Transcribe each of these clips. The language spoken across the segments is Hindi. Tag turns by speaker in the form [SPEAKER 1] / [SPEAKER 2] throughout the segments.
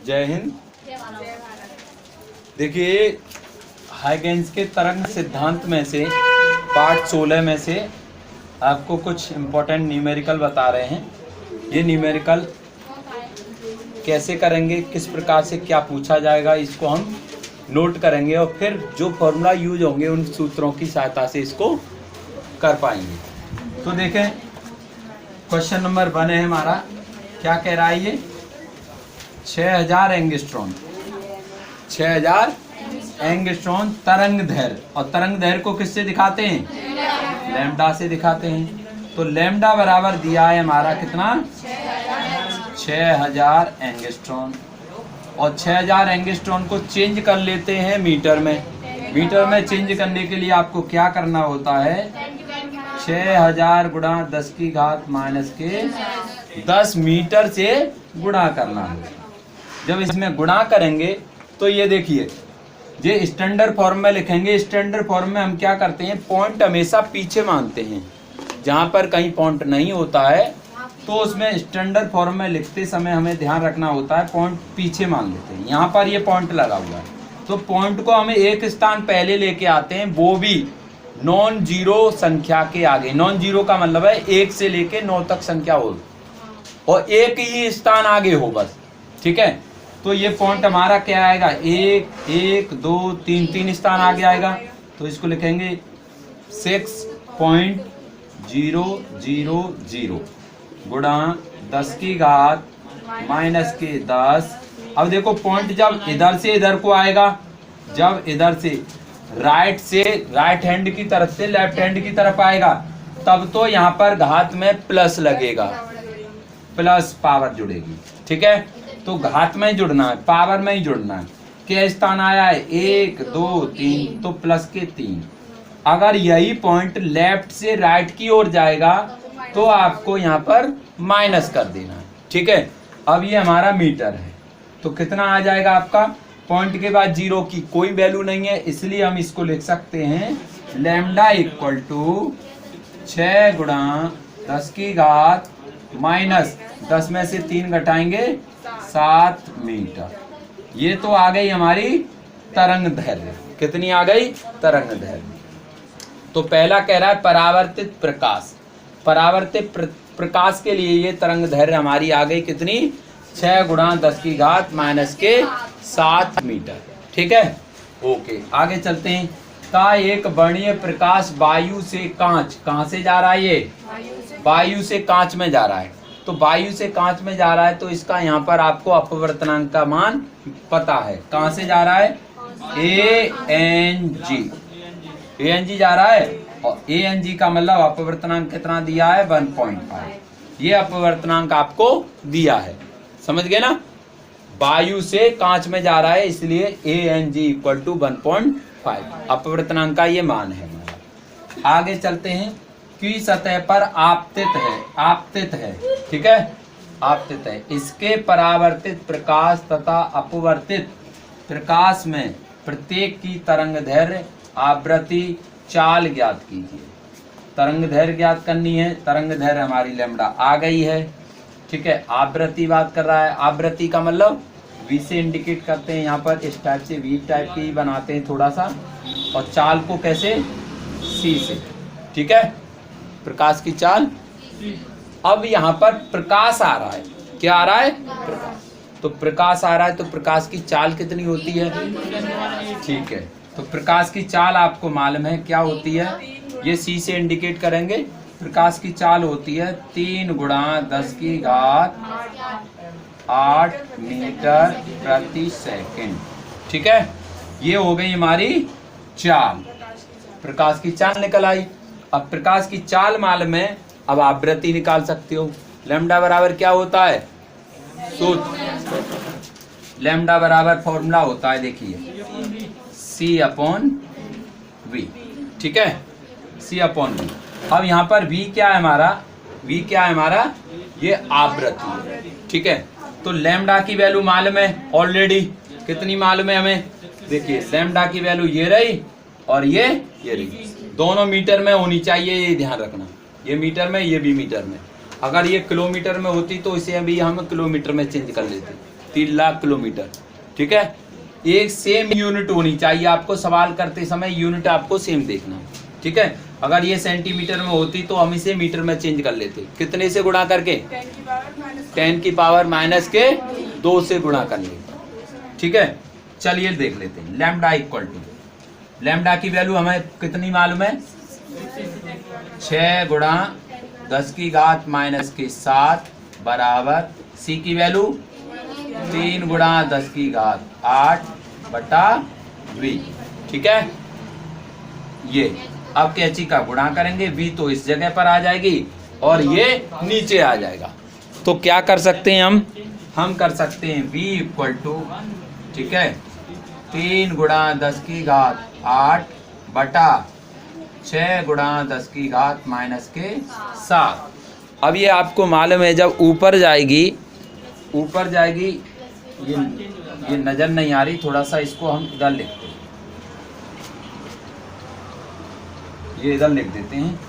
[SPEAKER 1] जय हिंद। देखिए, हाइगेंस के तरंग सिद्धांत में से पार्ट 16 में से आपको कुछ इम्पोर्टेंट न्यूमेरिकल बता रहे हैं। ये न्यूमेरिकल कैसे करेंगे, किस प्रकार से क्या पूछा जाएगा, इसको हम नोट करेंगे और फिर जो फॉर्मूला यूज होंगे उन सूत्रों की सहायता से इसको कर पाएंगे। तो देखें, क्वेश्चन नंबर 1 है हमारा। क्या कह रहा है ये? 6000 एंगस्ट्रॉन, 6000 एंगस्ट्रॉन तरंग दैर्घ्य, और तरंग दैर्घ्य को किससे दिखाते हैं? लैम्डा से दिखाते हैं। तो लैम्डा बराबर दिया है हमारा कितना? 6000 एंगस्ट्रॉन। और 6000 एंगस्ट्रॉन को चेंज कर लेते हैं मीटर में। मीटर में चेंज करने के लिए आपको क्या करना होता है? 6000 गुणा 10 की घात माइनस के 10 मीटर से गुणा करना है। जब इसमें गुणा करेंगे तो ये देखिए, ये स्टैंडर्ड फॉर्म में लिखेंगे। स्टैंडर्ड फॉर्म में हम क्या करते हैं? पॉइंट हमेशा पीछे मानते हैं। जहाँ पर कहीं पॉइंट नहीं होता है तो उसमें स्टैंडर्ड फॉर्म में लिखते समय हमें ध्यान रखना होता है पॉइंट पीछे मान लेते हैं। यहाँ पर ये पॉइंट लगा हुआ है तो पॉइंट को हमें एक स्थान पहले लेके आते हैं, वो भी नॉन जीरो संख्या के आगे। नॉन जीरो का मतलब है 1 से लेके 9 तक संख्या हो और एक ही स्थान आगे हो बस। ठीक है, तो ये पॉइंट हमारा क्या आएगा? 1 1 2 3 3 स्थान आगे आएगा। तो इसको लिखेंगे 6.000 गुणा 10 की घात माइनस के 10। अब देखो, पॉइंट जब इधर से इधर को आएगा, जब इधर से राइट हैंड की तरफ से लेफ्ट हैंड की तरफ आएगा, तब तो यहाँ पर घात में प्लस लगेगा, प्लस पावर जुड़ेगी। ठीक है, तो घात में ही जुड़ना है, पावर में ही जुड़ना है। क्या स्थान आया है? 1 2 3, तो प्लस के 3। अगर यही पॉइंट लेफ्ट से राइट की ओर जाएगा तो आपको यहाँ पर माइनस कर देना है। ठीक है, अब ये हमारा मीटर है तो कितना आ जाएगा आपका? पॉइंट के बाद 0 की कोई वैल्यू नहीं है, इसलिए हम इसको लिख सकते हैं लैम्डा इक्वल टू 6 गुणा 10 की घात माइनस 10 में से 3 घटाएंगे 7 मीटर। ये तो आ गई हमारी तरंग दैर्घ्य। कितनी आ गई? तरंग दैर्घ्य। तो पहला कह रहा है परावर्तित प्रकाश। परावर्तित प्रकाश के लिए ये तरंग दैर्घ्य हमारी आ गई कितनी? 6 गुणा 10 की घात माइनस के 7 मीटर। ठीक है, ओके, आगे चलते हैं। का एक वर्णीय प्रकाश वायु से कांच, कहाँ से जा रहा है? ये वायु से कांच में जा रहा है। तो वायु से कांच में जा रहा है तो इसका यहाँ पर आपको अपवर्तनांक का मान पता है। कहाँ से जा रहा है? ANG जा रहा है, और ANG का मतलब अपवर्तनांक कितना दिया है? 1.5। ये अपवर्तनांक आपको दिया है, समझ गए ना? वायु से कांच में जा रहा है इसलिए ANG इक्वल टू 1.5 अपवर्तनांक का ये मान है। आगे चलते हैं। की सतह पर आपतित है। ठीक है, आपतित है। इसके परावर्तित प्रकाश तथा अपवर्तित प्रकाश में प्रत्येक की तरंग दैर्घ्य आवृत्ति चाल ज्ञात कीजिए। तरंग दैर्घ्य ज्ञात करनी है। तरंग दैर्घ्य हमारी लैम्डा आ गई है। ठीक है, आवृत्ति बात कर रहा है। आवृत्ति का मतलब V से इंडिकेट करते हैं, यहाँ पर इस टाइप से V टाइप की बनाते हैं थोड़ा सा, और चाल को कैसे? C से। ठीक है, प्रकाश की चाल। अब यहाँ पर प्रकाश आ रहा है। क्या आ रहा है? प्रकाश। तो प्रकाश आ रहा है तो प्रकाश की चाल कितनी होती है? ठीक है, तो प्रकाश की चाल आपको मालूम है क्या होती है? ये C से इंडिकेट करेंगे। प्रकाश की चाल होती है 3 गुणा 10 की घात 8 मीटर प्रति सेकंड। ठीक है, ये हो गई हमारी चाल। प्रकाश की चाल निकल आई। अब प्रकाश की चाल मालूम है, अब आवृत्ति निकाल सकते हो। लैम्डा बराबर क्या होता है? सूत्र लैम्डा बराबर फॉर्मूला होता है, देखिए C/V। ठीक है, C/V। अब यहाँ पर V क्या है हमारा? V क्या है हमारा? ये आवृत्ति। ठीक है, तो लैम्डा की वैल्यू मालूम है ऑलरेडी। कितनी मालूम है हमें? देखिए, लैम्डा की वैल्यू ये रही और ये रही। दोनों मीटर में होनी चाहिए, ये ध्यान रखना। ये मीटर में, ये भी मीटर में। अगर ये किलोमीटर में होती तो इसे अभी हम किलोमीटर में चेंज कर लेते। 3 लाख किलोमीटर। ठीक है, एक सेम यूनिट होनी चाहिए, आपको सवाल करते समय यूनिट आपको सेम देखना। ठीक है, अगर ये सेंटीमीटर में होती तो हम इसे मीटर में चेंज कर लेते। कितने से गुणा करके? 10 की पावर माइनस के 2 से गुणा कर लेते। ठीक है, चलिए देख लेते हैं। लैम्डा इक्वल टू, लैम्डा की वैल्यू हमें कितनी मालूम है? 6 गुणा 10 की घात माइनस के 7 बराबर सी की वैल्यू 3 गुणा 10 की घात 8 बटा v। ठीक है, ये अब कैची का गुणा करेंगे, v तो इस जगह पर आ जाएगी और ये नीचे आ जाएगा। तो क्या कर सकते हैं हम कर सकते हैं v इक्वल टू, ठीक है, 3 गुणा 10 की घात 8 बटा 6 गुणा 10 की घात माइनस के 7। अब ये आपको मालूम है जब ऊपर जाएगी ये नजर नहीं आ रही, थोड़ा सा इसको हम इधर लिखते हैं, ये इधर लिख देते हैं।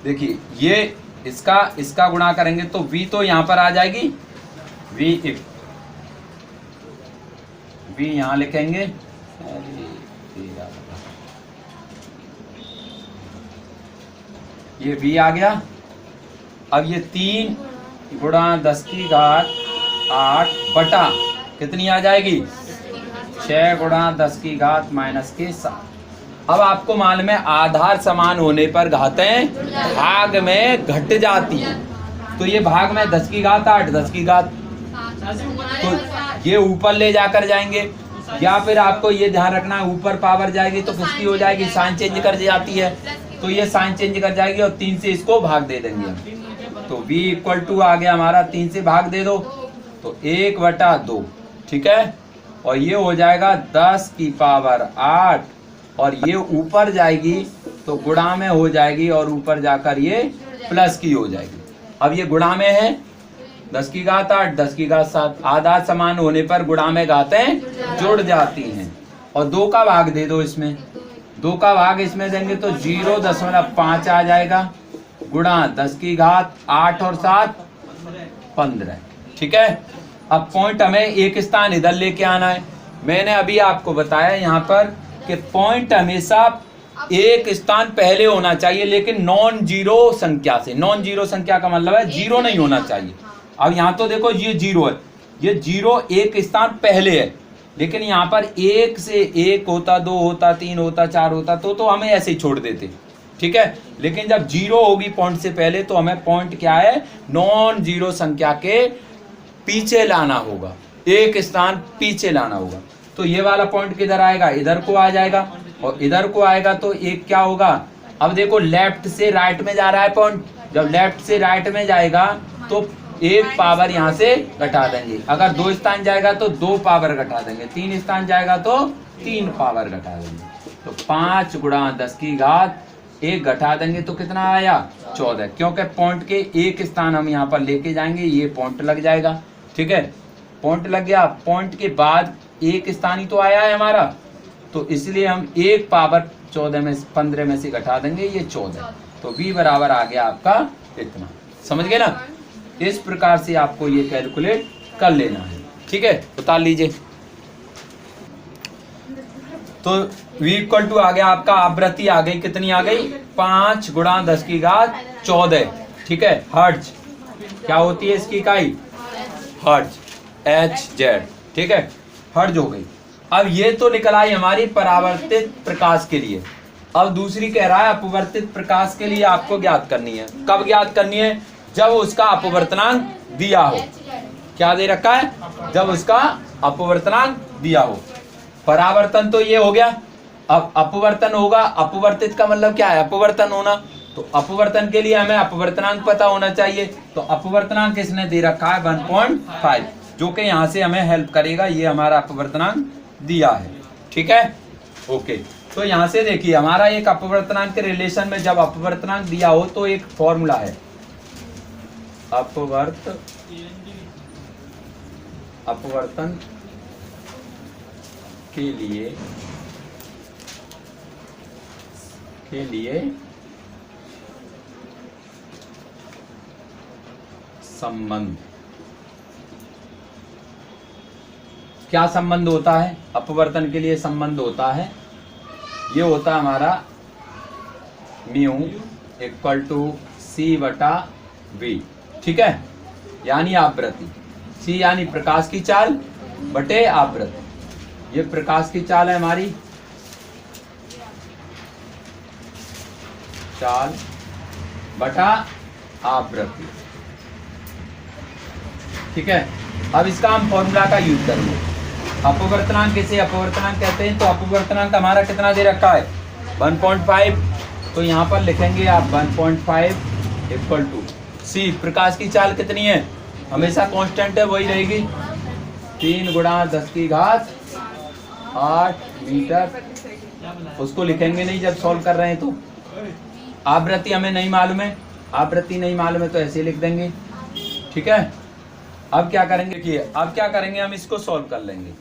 [SPEAKER 1] देखिए ये इसका गुणा करेंगे तो v तो यहाँ पर आ जाएगी, v यहाँ लिखेंगे, ये v आ गया। अब ये 3 गुणा 10 की घात 8 बटा कितनी आ जाएगी? 6 गुणा 10 की घात माइनस के 7। अब आपको मालूम है आधार समान होने पर घातें भाग में घट जाती हैं। तो ये भाग में 10 की घात 8 10 की घात, तो ये ऊपर ले जाकर जाएंगे, या फिर आपको ये ध्यान रखना है ऊपर पावर जाएगी तो किसकी हो जाएगी? साइन चेंज कर जाती है, तो ये साइन चेंज कर जाएगी और 3 से इसको भाग दे देंगे हम। तो v इक्वल टू आ गया हमारा, 3 से भाग दे दो तो 1 बटा 2। ठीक है, और ये हो जाएगा 10 की पावर 8 और ये ऊपर जाएगी तो गुणा में हो जाएगी और ऊपर जाकर ये प्लस की हो जाएगी। अब ये गुणा में है 10 की घात 8 10 की घात 7, आधार समान होने पर गुणा में घातें जुड़ जाती हैं। और 2 का भाग दे दो इसमें, 2 का भाग इसमें देंगे तो 0.5 आ जाएगा, गुणा 10 की घात 8 और 7 15। ठीक है, अब पॉइंट हमें एक स्थान इधर लेके आना है। मैंने अभी आपको बताया यहाँ पर कि पॉइंट हमेशा एक स्थान पहले होना चाहिए, लेकिन नॉन जीरो संख्या से। नॉन जीरो संख्या का मतलब है जीरो नहीं होना चाहिए। अब यहाँ तो देखो ये 0 है, ये 0 एक स्थान पहले है, लेकिन यहाँ पर 1 से 1 होता, 2 होता, 3 होता, 4 होता तो हमें ऐसे ही छोड़ देते। ठीक है, लेकिन जब 0 होगी पॉइंट से पहले तो हमें पॉइंट क्या है? नॉन जीरो संख्या के पीछे लाना होगा, एक स्थान पीछे लाना होगा। तो ये वाला पॉइंट किधर आएगा? इधर को आ जाएगा, और इधर को आएगा तो एक क्या होगा? अब देखो लेफ्ट से राइट में जा रहा है पॉइंट, जब लेफ्ट से राइट में जाएगा तो 1 पावर यहाँ से घटा देंगे, अगर 2 स्थान जाएगा तो 2 पावर घटा देंगे, 3 स्थान जाएगा तो 3 पावर घटा देंगे। तो 5 गुणा 10 की घात 1 घटा देंगे तो कितना आया? 14, क्योंकि पॉइंट के एक स्थान हम यहाँ पर लेके जाएंगे, ये पॉइंट लग जाएगा। ठीक है, पॉइंट लग गया, पॉइंट के बाद एक स्थान ही तो आया है हमारा, तो इसलिए हम 1 पावर 14 में 15 में से घटा देंगे, ये 14। तो v बराबर आ गया आपका इतना। समझ गए ना? इस प्रकार से आपको ये कैलकुलेट कर लेना है। ठीक है, बता लीजिए। तो v इक्वल टू आ गया आपका, आवृत्ति आ गई, कितनी आ गई? 5 गुणा 10 की घात 14। ठीक है, हर्ट्ज क्या होती है इसकी इकाई? Hertz, Hz। ठीक है, हर्ट्ज हो गई। अब ये तो निकल आई हमारी परावर्तित प्रकाश के लिए। अब दूसरी कह रहा है अपवर्तित प्रकाश के लिए आपको ज्ञात करनी है। कब ज्ञात करनी है? जब उसका अपवर्तनांक दिया हो। क्या दे रखा है? जब उसका अपवर्तनांक दिया हो। परावर्तन तो ये हो गया, अब अपवर्तन होगा। अपवर्तित का मतलब क्या है? अपवर्तन होना। तो अपवर्तन के लिए हमें अपवर्तनांक पता होना चाहिए। तो अपवर्तनांक किसने दे रखा है? 1.5, जो कि यहाँ से हमें हेल्प करेगा। ये हमारा अपवर्तनांक दिया है। ठीक है, ओके। तो यहाँ से देखिए हमारा एक अपवर्तनांक के रिलेशन में जब अपवर्तनांक दिया हो तो एक फॉर्मूला है, अपवर्तन के लिए संबंध। क्या संबंध होता है अपवर्तन के लिए? संबंध होता है, ये होता है हमारा म्यू इक्वल टू सी बटा वी, ठीक है, यानी आवृत्ति। सी यानी प्रकाश की चाल बटे आवृत्ति। ये प्रकाश की चाल है हमारी, चाल बटा आवृत्ति, ठीक है। अब इसका हम फॉर्मूला का यूज करेंगे। अपवर्तनांक किसे अपवर्तनांक कहते हैं? तो अपवर्तनांक हमारा कितना दे रखा है? 1.5। तो यहाँ पर लिखेंगे आप 1.5 इक्वल टू सी। प्रकाश की चाल कितनी है? हमेशा कांस्टेंट है, वही रहेगी 3 गुणा 10 की घात 8 मीटर। उसको लिखेंगे नहीं जब सॉल्व कर रहे हैं तो। आवृत्ति हमें नहीं मालूम है, आवृत्ति नहीं मालूम है तो ऐसे लिख देंगे, ठीक है। अब क्या करेंगे? देखिए अब क्या करेंगे, हम इसको सॉल्व कर लेंगे।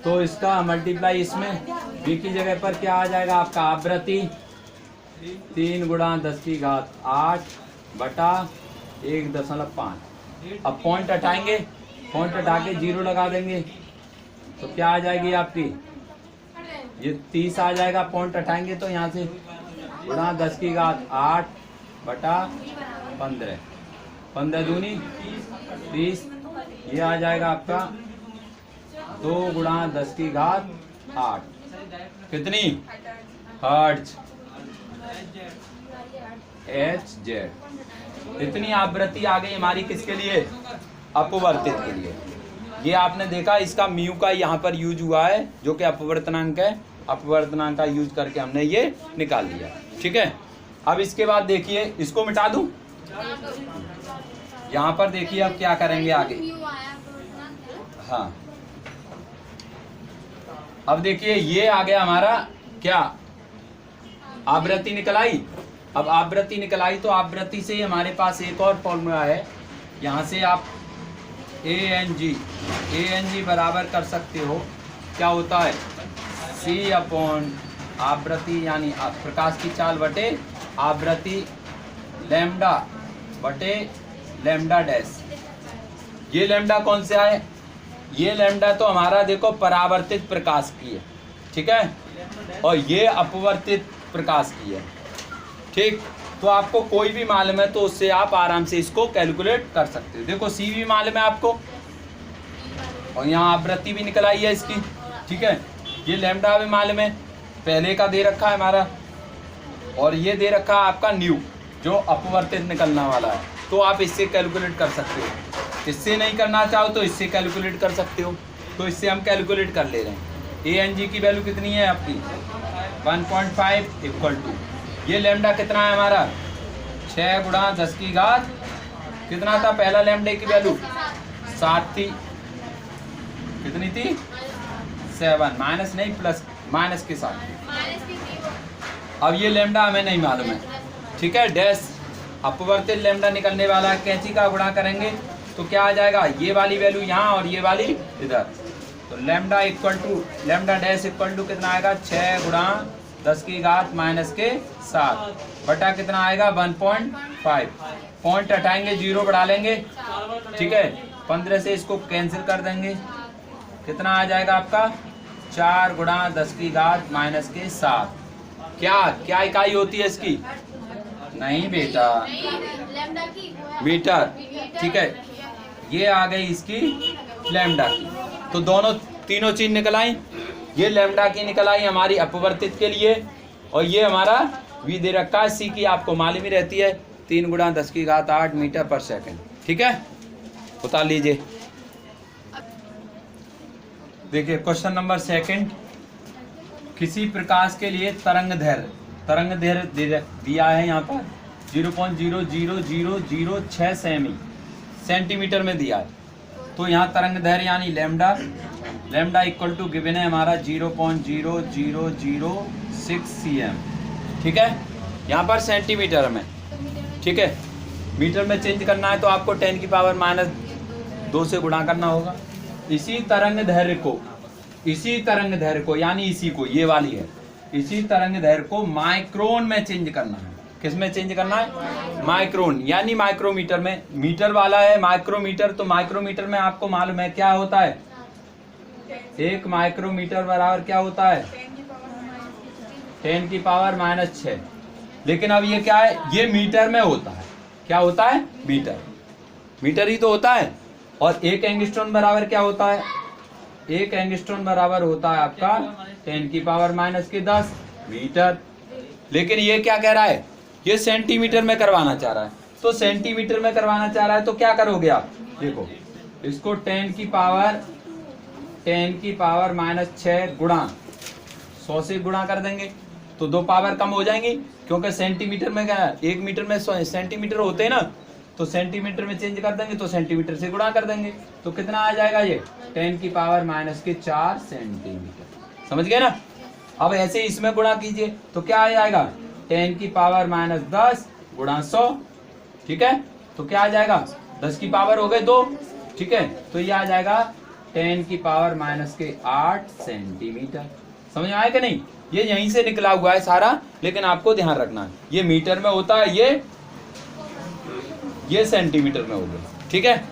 [SPEAKER 1] तो इसका मल्टीप्लाई इसमें v की जगह पर क्या आ जाएगा आपका? आवृत्ति 3 गुणा 10 की घात 8 बटा 1.5। अब पॉइंट हटाएंगे, पॉइंट हटा के 0 लगा देंगे तो क्या आ जाएगी आपकी? ये 30 आ जाएगा। पॉइंट हटाएंगे तो यहाँ से गुणा 10 की घात 8 बटा 15, 15 दूनी 30। ये आ जाएगा आपका 2 गुणा 10 की घात 8। कितनी? Hertz, HZ। इतनी आवृत्ति आ गई हमारी किसके लिए? अपवर्तित के लिए। ये आपने देखा इसका म्यू का यहाँ पर यूज हुआ है जो कि अपवर्तनांक है। अपवर्तनांक का यूज करके हमने ये निकाल लिया, ठीक है। अब इसके बाद देखिए, इसको मिटा दूं। यहाँ पर देखिए अब क्या करेंगे आगे। हाँ, अब देखिए ये आ गया हमारा क्या? आवृत्ति निकल आई। अब आवृत्ति निकल आई तो आवृत्ति से हमारे पास एक और फॉर्मूला है। यहाँ से आप ANG बराबर कर सकते हो। क्या होता है? C अपॉन आवृत्ति यानी प्रकाश की चाल बटे आवृत्ति लैम्डा बटे लैम्डा डैश। ये लैम्डा कौन सा है? ये लैम्डा तो हमारा देखो परावर्तित प्रकाश की है, ठीक है, और ये अपवर्तित प्रकाश की है, ठीक। तो आपको कोई भी मालूम है तो उससे आप आराम से इसको कैलकुलेट कर सकते हो। देखो सी भी मालूम है आपको और यहाँ आवृत्ति भी निकल आई है इसकी, ठीक है। ये लैम्डा भी मालूम है, पहले का दे रखा है हमारा, और ये दे रखा है आपका न्यू जो अपवर्तित निकलने वाला है। तो आप इससे कैलकुलेट कर सकते हो। इससे नहीं करना चाहो तो इससे कैलकुलेट कर सकते हो। तो इससे हम कैलकुलेट कर ले रहे हैं। ANG की वैल्यू कितनी है आपकी? 1.5 इक्वल टू ये लैम्डा कितना है हमारा? 6 गुणा 10 की घात कितना था? पहला लैम्डे की वैल्यू 7 थी। कितनी थी? 7, माइनस नहीं प्लस, माइनस के साथ। अब ये लैम्डा हमें नहीं मालूम है, ठीक है। डैश अपवर्तित लैम्डा निकलने वाला है, कैंची का गुणा करेंगे तो क्या आ जाएगा? ये वाली वैल्यू यहाँ और ये वाली इधर। तो lambda equal to lambda dash equal to कितना आएगा? 6 गुणा 10 की घात माइनस के 7 बटा कितना आएगा? 1.5। पॉइंट हटाएंगे 0 बढ़ा लेंगे, ठीक है। 15 से इसको कैंसिल कर देंगे, कितना आ जाएगा आपका? 4 गुणा 10 की घात माइनस के 7। क्या क्या इकाई होती है इसकी? नहीं बेटा, मीटर, ठीक है। ये आ गई इसकी लैम्डा की। तो दोनों तीनों चीज निकल आई। ये लैम्डा की निकल आई हमारी अपवर्तित के लिए, और ये हमारा v दे रखा है। c की आपको मालूम ही रहती है 3 गुणा 10 की घात 8 मीटर पर सेकंड, ठीक है। उतार लीजिए। देखिए क्वेश्चन नंबर 2। किसी प्रकाश के लिए तरंग दैर्घ्य दिया है यहाँ पर 0.00006 सेंटीमीटर में दिया है। तो यहाँ तरंग दैर्घ्य यानी लैम्डा इक्वल टू गिवन है हमारा 0.0006 cm, ठीक है। यहाँ पर सेंटीमीटर में, ठीक है। मीटर में चेंज करना है तो आपको 10 की पावर -2 से गुणा करना होगा। इसी तरंग दैर्घ्य को यानी इसी को, ये वाली है, इसी तरंग दैर्घ्य को माइक्रोन में चेंज करना है। किस में चेंज करना है? माइक्रोन यानी माइक्रोमीटर में। मीटर वाला है माइक्रोमीटर, तो माइक्रोमीटर में आपको मालूम है क्या होता है? 1 माइक्रोमीटर बराबर क्या होता है? 10 की पावर -6। लेकिन अब ये क्या है? ये मीटर में होता है। क्या होता है? मीटर। मीटर ही तो होता है। और 1 एंगस्ट्रॉन बराबर क्या होता है? 1 एंगस्ट्रॉन बराबर होता है आपका 10 की पावर -10 मीटर। लेकिन ये क्या कह रहा है? ये सेंटीमीटर में करवाना चाह रहा है। तो सेंटीमीटर में करवाना चाह रहा है तो क्या करोगे आप? देखो, इसको 10 की पावर -6 गुणा 100 से गुणा कर देंगे तो 2 पावर कम हो जाएंगी, क्योंकि सेंटीमीटर में क्या है? 1 मीटर में सेंटीमीटर होते हैं ना, तो सेंटीमीटर में चेंज कर देंगे तो सेंटीमीटर से गुणा कर देंगे। तो कितना आ जाएगा? ये 10 की पावर -4 सेंटीमीटर। समझ गए ना? अब ऐसे इसमें गुणा कीजिए तो क्या आ जाएगा? 10 की पावर -10 गुणा 100। ठीक है, तो क्या आ जाएगा? 10 की पावर हो गए 2। ठीक है, तो ये आ जाएगा 10 की पावर -8 सेंटीमीटर। समझ में आया कि नहीं? ये यहीं से निकला हुआ है सारा, लेकिन आपको ध्यान रखना है ये मीटर में होता है, ये सेंटीमीटर में हो गया। ठीक है,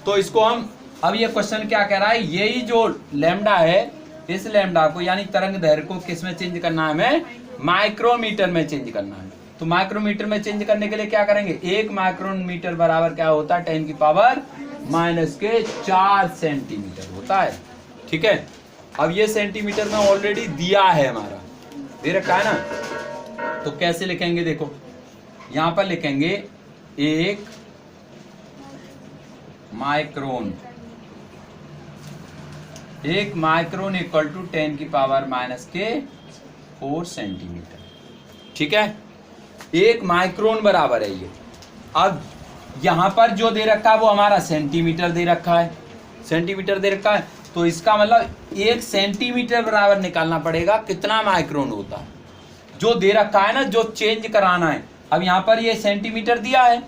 [SPEAKER 1] तो इसको हम अब ये क्वेश्चन क्या कह रहा है? यही जो लैम्डा है, इस लैम्डा को यानी तरंग दैर्घ्य को किस में चेंज करना है? हमें माइक्रोमीटर में चेंज करना है। तो माइक्रोमीटर में चेंज करने के लिए क्या करेंगे? 1 माइक्रोमीटर बराबर क्या होता है? 10 की पावर -4 सेंटीमीटर होता है। ठीक है, अब ये सेंटीमीटर में ऑलरेडी दिया है, हमारा दे रखा है ना, तो कैसे लिखेंगे? देखो, यहां पर लिखेंगे 1 माइक्रोन इक्वल टू 10 की पावर -4 सेंटीमीटर। ठीक है, 1 माइक्रोन बराबर है ये। अब यहां पर जो दे रखा है वो हमारा सेंटीमीटर दे रखा है, सेंटीमीटर दे रखा है, तो इसका मतलब 1 सेंटीमीटर बराबर निकालना पड़ेगा कितना माइक्रोन होता है, जो दे रखा है ना, जो चेंज कराना है। अब यहाँ पर ये सेंटीमीटर दिया है,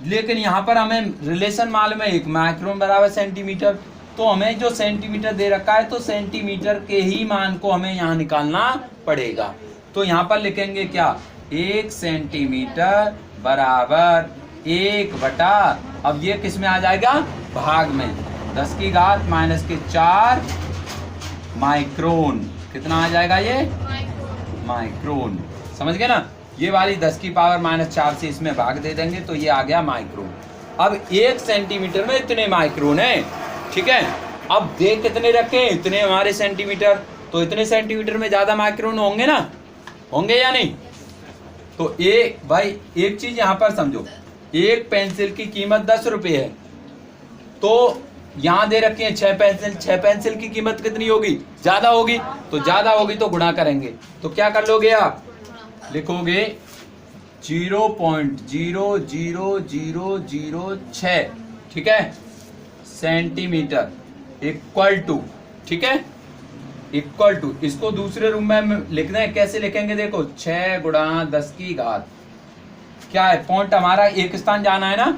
[SPEAKER 1] लेकिन यहाँ पर हमें रिलेशन मालूम है 1 माइक्रोन बराबर सेंटीमीटर, तो हमें जो सेंटीमीटर दे रखा है तो सेंटीमीटर के ही मान को हमें यहाँ निकालना पड़ेगा। तो यहाँ पर लिखेंगे क्या? 1 सेंटीमीटर बराबर 1/, अब ये किस में आ जाएगा? भाग में 10 की घात -4 माइक्रोन। कितना आ जाएगा ये? माइक्रोन। समझ गए ना? ये वाली 10 की पावर -4 से इसमें भाग दे देंगे तो ये आ गया माइक्रोन। अब 1 सेंटीमीटर में इतने माइक्रोन है। ठीक है, अब देख कितने रखे? इतने हमारे सेंटीमीटर, तो इतने सेंटीमीटर में ज्यादा माइक्रोन होंगे ना, होंगे या नहीं? तो भाई एक चीज यहाँ पर समझो, एक पेंसिल की कीमत 10 रुपये है, तो यहाँ दे रखी है 6 पेंसिल की कीमत कितनी होगी? ज्यादा होगी, तो ज्यादा होगी तो गुणा करेंगे। तो क्या कर लोगे आप? लिखोगे 0.00006, ठीक है, सेंटीमीटर इक्वल टू, ठीक है, इक्वल टू, इसको दूसरे रूम में लिखना है। कैसे लिखेंगे? देखो 6 गुणा 10 की घात, क्या है? पॉइंट हमारा एक स्थान जाना है ना,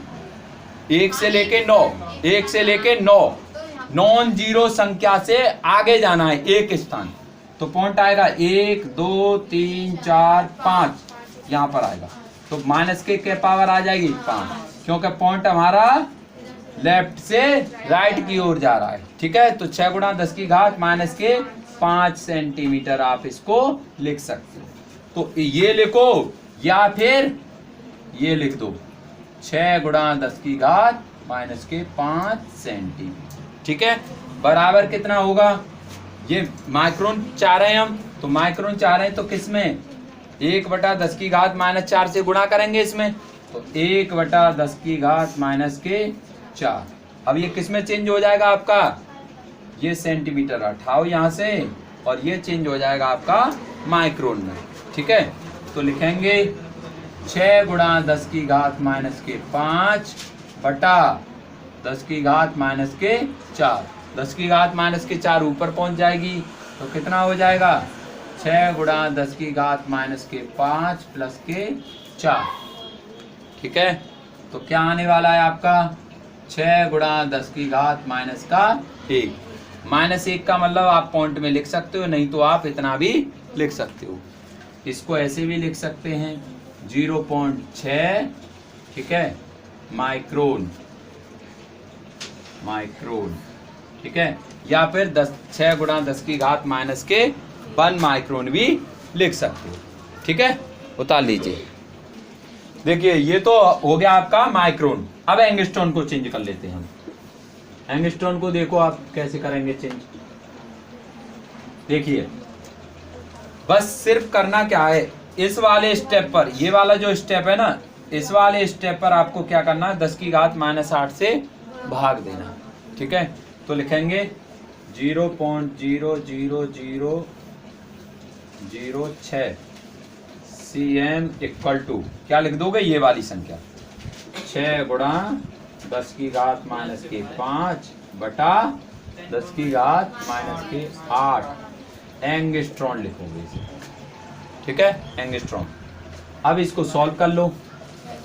[SPEAKER 1] 1 से लेके 9, 1 से लेके 9 नॉन जीरो संख्या से आगे जाना है एक स्थान, तो पॉइंट आएगा 1 2 3 4 5, यहाँ पर आएगा, तो माइनस के पावर आ जाएगी 5, क्योंकि पॉइंट हमारा लेफ्ट से राइट की ओर जा रहा है। ठीक है, तो 6 गुणा 10 की घात -5 सेंटीमीटर आप इसको लिख सकते हो। तो ये लिखो या फिर ये लिख दो, 6 गुणा 10 की घात -5 सेंटीमीटर। ठीक है, बराबर कितना होगा? ये माइक्रोन चाह रहे हैं हम, तो माइक्रोन चाह रहे हैं तो किसमें? 1/10 की घात -4 से गुणा करेंगे इसमें, तो 1/10 की घात -4। अब ये किसमें चेंज हो जाएगा आपका? ये सेंटीमीटर हटाओ यहाँ से और ये चेंज हो जाएगा आपका माइक्रोन में। ठीक है, तो लिखेंगे 6 गुणा 10 की घात -5 बटा 10 की घात -4। 10 की घात -4 ऊपर पहुंच जाएगी तो कितना हो जाएगा? 6 गुणा 10 की घात -5 प्लस के 4। ठीक है, तो क्या आने वाला है आपका? 6 गुणा 10 की घात -1। -1 का मतलब आप पॉइंट में लिख सकते हो, नहीं तो आप इतना भी लिख सकते हो। इसको ऐसे भी लिख सकते हैं 0.6, ठीक है, माइक्रोन। ठीक है, या फिर 6 गुणा 10 की घात माइनस के 1 माइक्रोन भी लिख सकते हो। ठीक है, उतार लीजिए। देखिए ये तो हो गया आपका माइक्रोन। अब एंगस्ट्रॉन को चेंज कर लेते हैं हम। एंगस्ट्रॉन को देखो आप कैसे करेंगे चेंज। देखिए बस सिर्फ करना क्या है, इस वाले स्टेप पर, ये वाला जो स्टेप है ना, इस वाले स्टेप पर आपको क्या करना है, 10 की घात माइनस 8 से भाग देना। ठीक है, तो लिखेंगे 0.00006 cm इक्वल टू क्या लिख दोगे, ये वाली संख्या 6 गुणा 10 की घात माइनस के 5 बटा 10 की घात माइनस के 8 एंगस्ट्रॉन लिखोगे इसे। ठीक है, एंगस्ट्रॉन। अब इसको सॉल्व कर लो,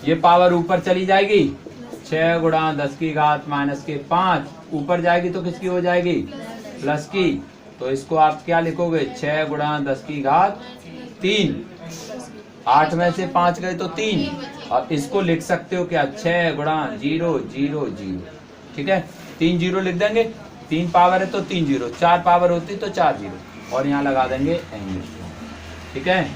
[SPEAKER 1] ये पावर ऊपर चली जाएगी, 6 गुणा 10 की घात माइनस के 5 ऊपर जाएगी तो किसकी हो जाएगी, प्लस की। तो इसको आप क्या लिखोगे, 6 गुणा 10 की घात 3, 8 में से 5 गए तो 3, और इसको लिख सकते हो क्या, 6 गुणा 0 0 0। ठीक है, 3 0 लिख देंगे, 3 पावर है तो 3 0, 4 पावर होती तो 4 0, और यहाँ लगा देंगे एंगस्ट्रॉम। ठीक है,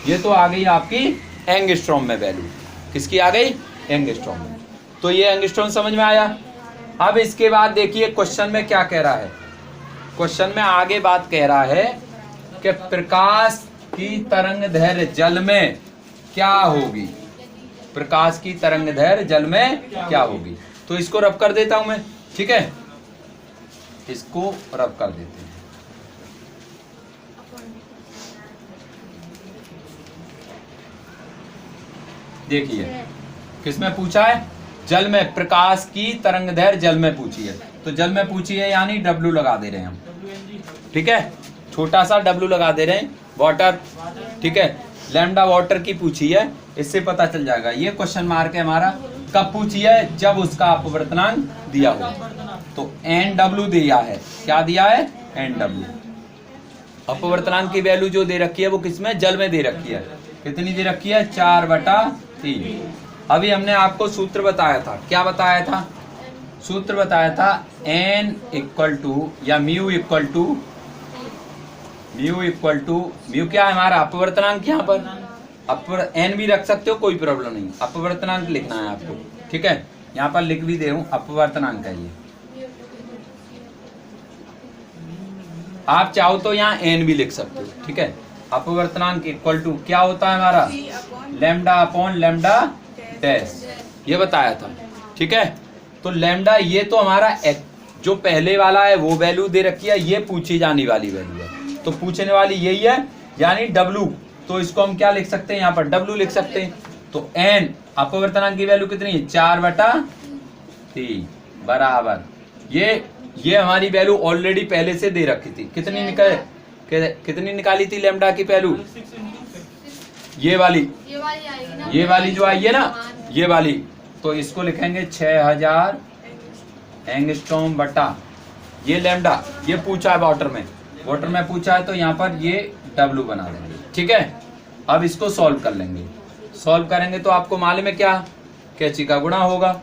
[SPEAKER 1] ये तो आ गई आपकी एंगस्ट्रॉम में वैल्यू। किसकी आ गई, एंगस्ट्रॉम में। तो ये एंगस्ट्रॉम समझ में आया। अब इसके बाद देखिए क्वेश्चन में क्या कह रहा है। क्वेश्चन में आगे बात कह रहा है कि प्रकाश की तरंग दैर्घ्य जल में क्या होगी, प्रकाश की तरंग दैर्घ्य जल में क्या होगी। तो इसको रब कर देता हूं मैं। ठीक है, इसको रब कर देते हैं। देखिए किसमें पूछा है, जल में, प्रकाश की तरंग दैर्घ्य जल में पूछी है। तो जल में पूछी है यानी W लगा दे रहे हैं हम। ठीक है, छोटा सा W लगा दे रहे हैं, वाटर। ठीक है, लैम्डा वाटर की पूछी है, इससे पता चल जाएगा। ये क्वेश्चन मार्क है हमारा, कब पूछी है, जब उसका अपवर्तनांक दिया हो। तो NW दिया है, क्या दिया है, NW। अपवर्तनांक की वैल्यू जो दे रखी है वो किसमें, जल में दे रखी है। कितनी दे रखी है, 4/3। अभी हमने आपको सूत्र बताया था, क्या बताया था, सूत्र बताया था N इक्वल टू या म्यू इक्वल टू, म्यू क्या है हमारा अपवर्तनांक। यहाँ पर N भी रख सकते हो, कोई प्रॉब्लम नहीं, अपवर्तनांक लिखना है आपको। ठीक है, यहाँ पर लिख भी दे हूं, अपवर्तनांक है ये। आप चाहो तो यहाँ N भी लिख सकते हो। ठीक है, अपवर्तनांक इक्वल टू क्या होता है हमारा, लैम्डा अपॉन लैम्डा डैश, ये बताया था। ठीक है, तो लैम्डा ये तो हमारा जो पहले वाला है वो वैल्यू दे रखी है, ये पूछी जाने वाली वैल्यू है, तो पूछने वाली यही है यानी W। तो इसको हम क्या लिख सकते हैं, यहाँ पर W लिख सकते हैं। तो N अपवर्तनांक की वैल्यू कितनी है, 4/3 बराबर, ये हमारी वैल्यू ऑलरेडी पहले से दे रखी थी। कितनी निकाली थी लैम्डा की वैल्यू, ये वाली जो आई है ना, ये वाली। तो इसको लिखेंगे 6000 एंगस्ट्रॉम बटा ये लैम्डा, ये पूछा है वाटर में पूछा है, तो यहाँ पर ये W बना देंगे। ठीक है, अब इसको सॉल्व कर लेंगे। सॉल्व करेंगे तो आपको मालूम है क्या, कैंची का गुणा होगा,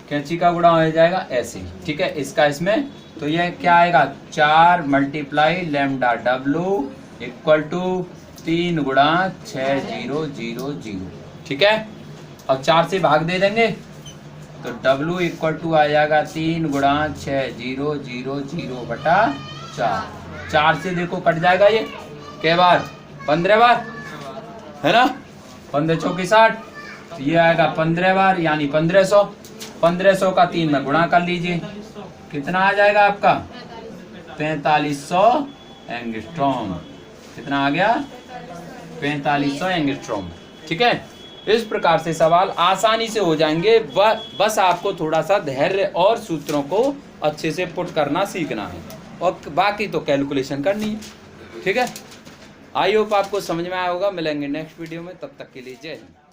[SPEAKER 1] कैंची का गुणा हो जाएगा ऐसे। ठीक है, इसका इसमें, तो ये क्या आएगा, 4 multiply lambda W equal to 3 गुणा 6000। ठीक है, और 4 से भाग दे देंगे तो W इक्वल टू आ जाएगा 3 गुणा 6000 बटा 4। 4 से देखो कट जाएगा, ये कै बार, 15 बार है ना, 15 चौके 60, तो ये आएगा 15 बार यानी 1500। 1500 का 3 में गुणा कर लीजिए, कितना आ जाएगा आपका, 4500 एंगस्ट्रॉम। कितना आ गया, 4500 एंगस्ट्रॉम। ठीक है, इस प्रकार से सवाल आसानी से हो जाएंगे, बस आपको थोड़ा सा धैर्य और सूत्रों को अच्छे से पुट करना सीखना है, और बाकी तो कैलकुलेशन करनी है। ठीक है, आई होप आपको समझ में आया होगा। मिलेंगे नेक्स्ट वीडियो में, तब तक के लिए जय हिंद।